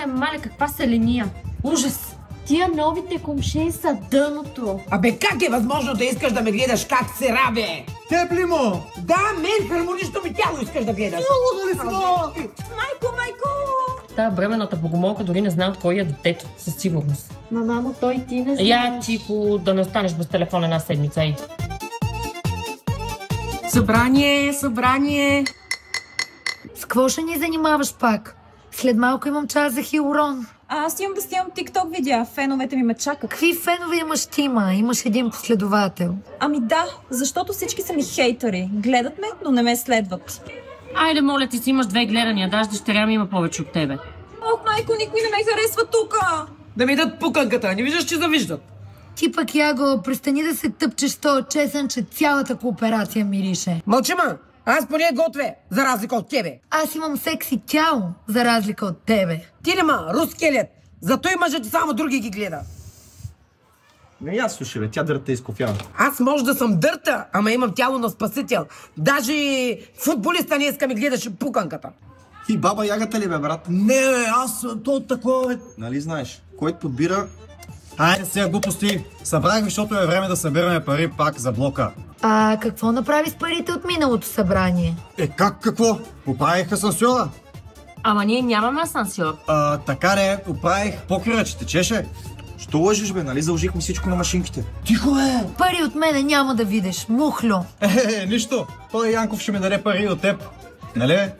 Мале, каква селения? Ужас! Тия новите кумши са дъното. Абе, как е възможно да искаш да ме гледаш как се рабе? Теб ли му? Да, мен хармонично ми тяло искаш да гледаш. Майко! Та бременната богомолка дори не знае от кой е детето, със сигурност. Мамо, той ти не знаеш. Я, тихо, да не останеш без телефон една седмица, ей. Събрание! С какво ще ни занимаваш пак? След малко имам час за хилорон. Аз имам да снимам TikTok видеа. Феновете ми ме чакат. Какви фенове имаш тима? Имаш един последовател. Ами да, защото всички са ми хейтъри. Гледат ме, но не ме следват. Айде, моля ти си, имаш 2 гледания, даже дъщеря ми има повече от тебе. Ох, майко, никой не ме харесва тука. Да ми дадат пуканката, не виждаш, че завиждат. Ти пък, Яго, престани да се тъпчеш с този чесън, че цялата кооперация мирише. Мълчима, аз поне готвя, за разлика от тебе. Аз имам секси тяло, за разлика от тебе. Ти нема, рускелет, зато и мъжът само други ги гледа. Не я слушай, бе, тя дърта изкофяна. Аз може да съм дърта, ама имам тяло на спасител. Даже футболиста не иска ми гледаше пуканката. Ти баба Ягата ли, бе, брат? Не, аз то такова, бе. Нали знаеш, който подбира... Айде сега глупости. Събрахме, защото е време да събираме пари пак за блока. А какво направи с парите от миналото събрание? Какво? Поправих асансьора. Ама ние нямаме асансьор. Така не, поправих покрива, че течеше. Що лъжиш, бе, нали заложихме всичко на машинките? Тихо, бе! Пари от мене няма да видиш, мухлю. Нищо. Той Янков ще ми даде пари от теб. Нали?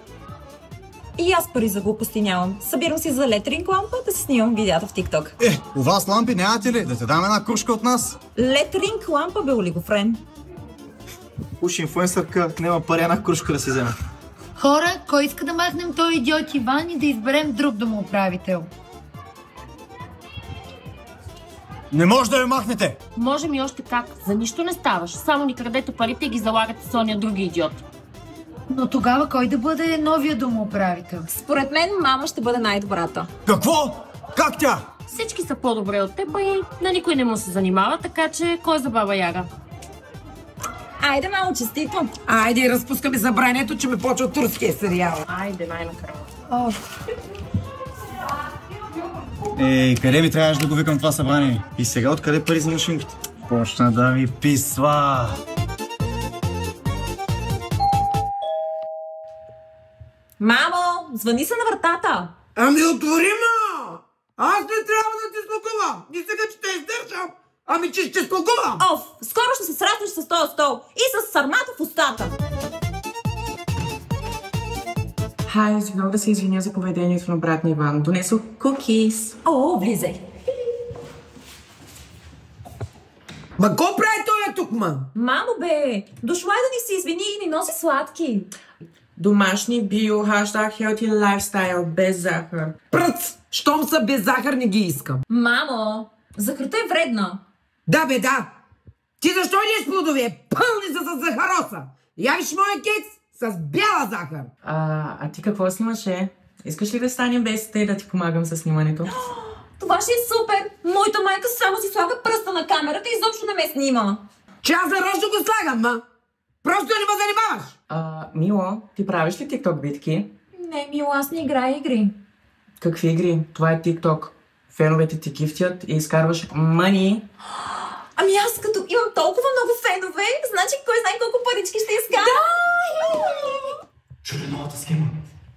И аз пари за глупости нямам. Събирам си за летринг лампа да си снимам видеята в TikTok. У вас лампи нямате ли? Да те дам една кружка от нас? Летринг лампа, бе, олигофрен. Уж инфлуенсърка, няма пари една кружка да си вземе. Хора, кой иска да махнем този идиот Иван и да изберем друг домоуправител? Не може да я махнете! Можем и още как. За нищо не ставаш. Само ни крадете парите и ги залагате с ония други идиоти. Но тогава кой да бъде новия домоуправител? Според мен мама ще бъде най-добрата. Какво? Как тя? Всички са по-добре от теб и на никой не му се занимава, така че кой за баба Яга? Айде, мамо, честито! Айде, разпускаме събранието, че ме почва турския сериал. Айде, най-накрая. Къде ми трябваше да го викам това събрание? И сега откъде пари за машинките? Почна да ми писва. Мамо, звъни се на вратата! Ами отвори, ма! Аз не трябва да ти слугувам! Не сега, че те издържам! Ами, че ще слугувам! Оф, скоро ще се сраснеш с този стол и с сармата в устата! Хай, извинявам да се извиня за поведението на брат ми Иван. Донесох кукис. О, влизай! Ма го прави той тук, ма? Мамо, бе! Дошла е да ни се извини и ни носи сладки. Домашни био, хаштаг healthy lifestyle, без захар. Пръц! Щом са без захар, не ги искам. Мамо, захарта е вредна. Да, бе, да. Ти защо ядеш плодове? Пълни са с захароса. Явиш моя кекс с бяла захар. А ти какво снимаше? Искаш ли да станем без те да ти помагам с снимането? Това ще е супер! Моята майка само си слага пръста на камерата и изобщо не ме снима. Че аз нарочно го слагам, ма. Просто не ме занимаваш. Мило, ти правиш ли TikTok битки? Не, Мило, аз не играя игри. Какви игри? Това е TikTok. Феновете ти гифтят и изкарваш мъни. Ами аз като имам толкова много фенове, значи кой знае колко парички ще изкарам. Да! Чули новата схема?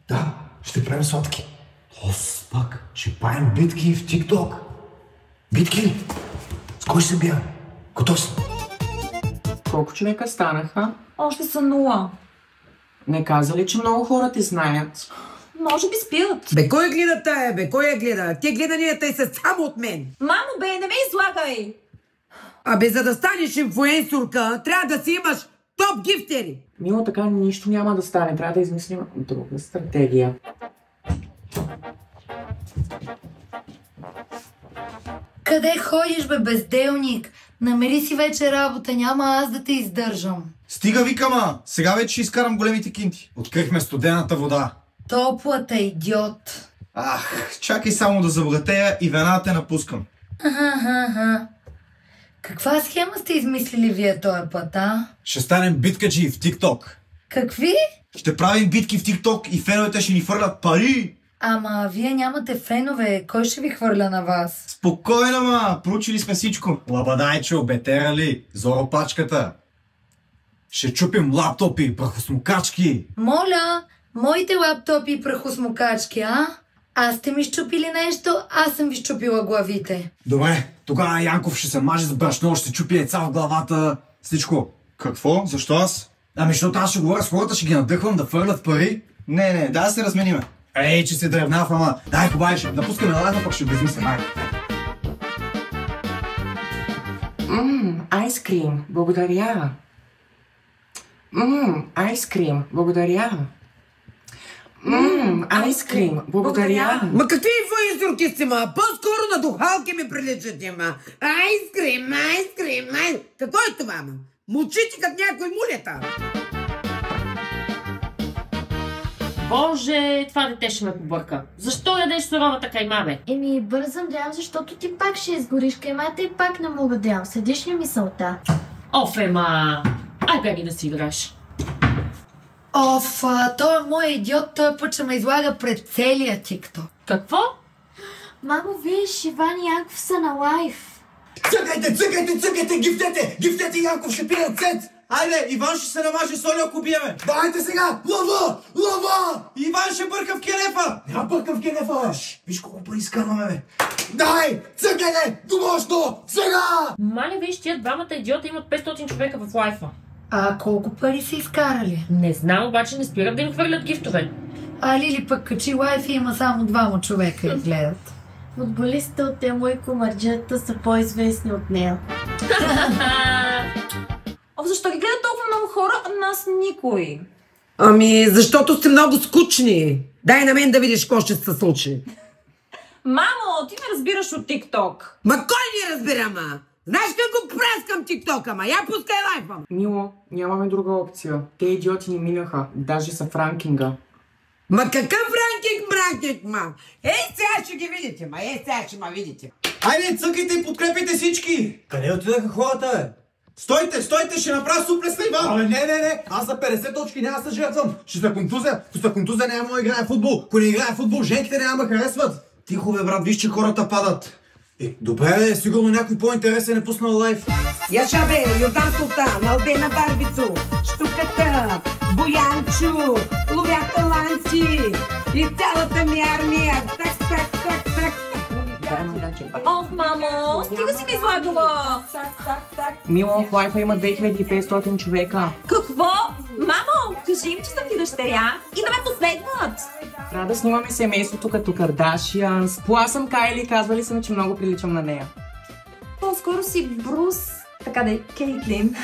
Да, ще правим сладки. Пак, ще правим битки в TikTok. Битки? С кой ще се бия? Готов си? Колко човека станаха? Още са 0. Не каза ли, че много хора ти знаят? Може би спят. Бе, кой гледа тая, бе? Кой я гледа? Те гледанията и са само от мен. Мамо, бе, не ме излагай! Абе, за да станеш инфлуенсорка, трябва да си имаш топ гифтери. Мило, така нищо няма да стане. Трябва да измислим друга стратегия. Къде ходиш, бе, безделник? Намери си вече работа, няма аз да те издържам. Стига, викама! Сега вече ще изкарам големите кинти. Открихме студената вода. Топлата, идиот. Чакай само да забогатея и веднага те напускам. Каква схема сте измислили вие този път, а? Ще станем биткаджи в TikTok. Какви? Ще правим битки в TikTok и феновете ще ни фърлят пари. Ама вие нямате фенове, кой ще ви хвърля на вас? Спокойно, ма, проучили сме всичко. Лабадайчо, бетера ли? Зоро пачката. Ще чупим лаптопи, прахосмокачки. Моля, моите лаптопи и прахосмокачки, а? Аз сте ми щупили нещо, аз съм ви щупила главите. Добре, тогава Янков ще се маже с брашно, ще чупи яйца в главата, всичко. Какво? Защо аз? Ами, защото аз ще говоря с хората, ще ги надъхвам да фърлят пари. Не, да се размениме. Ей, че се древнав, ама. Дай, хубаво, ще напускаме лайфа, пък ще безмисля, дай. Айскрим, благодаря. Айскрим, благодаря. Айскрим, благодаря. Ма какви инфлуенсърки сте, ма? По-скоро на духалки ми приличате, ма. Айскрим. Какво е това, ма? Мълчите като някой мулета. Боже, това дете ще ме побърка. Защо ядеш суровата кайма, бе? Еми, бързам да ям, защото ти пак ще изгориш каймата и пак не мога да ям. Седиш ли мисълта? Оф, Ема! Ай, беги да си играш. Оф, той е мой идиот, той път ще ме излага пред целия TikTok. Какво? Мамо, виж, Иван и Янков са на лайф. Цъкайте, гифтете, Янков ще пие цец. Айде, Иван ще се намаже соли, ако биеме. Давайте сега! Лова! Иван ще бърка в келефа. Няма бърка в келефа, бе! Виж колко пари изкарваме, бе! Дай! Цъкайте! Домощно! Сега! Маля, виж, тия двамата идиота имат 500 човека в лайфа. А колко пари са изкарали? Не знам, обаче не спират да им хвърлят гифтове. А Лили пък качи лайф и има само 2 човека и гледат. Футболистите от Емо и комарджета са по-известни от нея. Защо ги гледат толкова много хора, а нас никой? Ами, защото сте много скучни. Дай на мен да видиш какво ще се случи. Мамо, ти ме разбираш от TikTok. Ма кой ни разбира, ма? Знаеш как го праскам TikTok-а, ма? Я пускай лайфа. Мило, нямаме друга опция. Те идиоти ни минаха, даже са в ранкинга. Ма какъв ранкинг, ма? Сега ще ги видите, ма. Сега ще ма видите. Айде, цъкайте и подкрепите всички. Къде отидаха хората, бе? Стойте, ще направя суплес на Иван. Абе, не, аз за 50 точки няма да се жертвам. Ще сме контузия. Ако сме контузия, няма да играе футбол. Ако не играе футбол, женките няма да харесват. Тихо, бе, брат, виж, че хората падат. Добре, бе, сигурно някой по-интересен е пуснал лайф. Яша, бе, Йордан Султан, Албена Барбицо, Штуката, Боянчо, ловят таланти и цялата ми армия. Так. Ох, мамо, стига си ми излагала. Мило, в лайфа има 2500 човека. Какво? Мамо, кажи им, че съм ти дъщеря и да ме последват. Трябва да снимаме семейството като Кардашианс. Аз съм Кайли, казвали са ми, че много приличам на нея. По-скоро си Брус, така да е Кейтлин.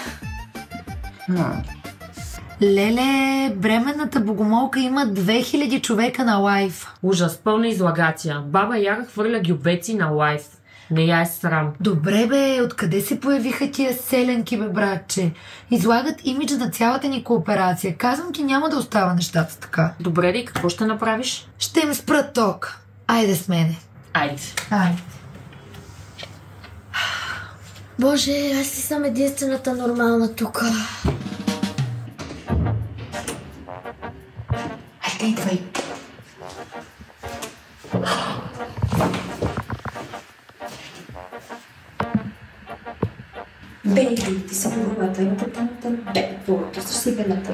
Леле, бременната богомолка има 2000 човека на лайф. Ужас, пълна излагация. Баба Яга хвърля гюбеци на лайф. Не я е срам. Добре, бе, откъде се появиха тия селенки, бе, братче? Излагат имидж на цялата ни кооперация. Казвам ти, няма да остава нещата така. Добре, и какво ще направиш? Ще им спрат ток. Айде с мене. Айде. Боже, аз си съм единствената нормална тук. Айде, идвай. Бейби, ти са бората, бе, бората с сипената,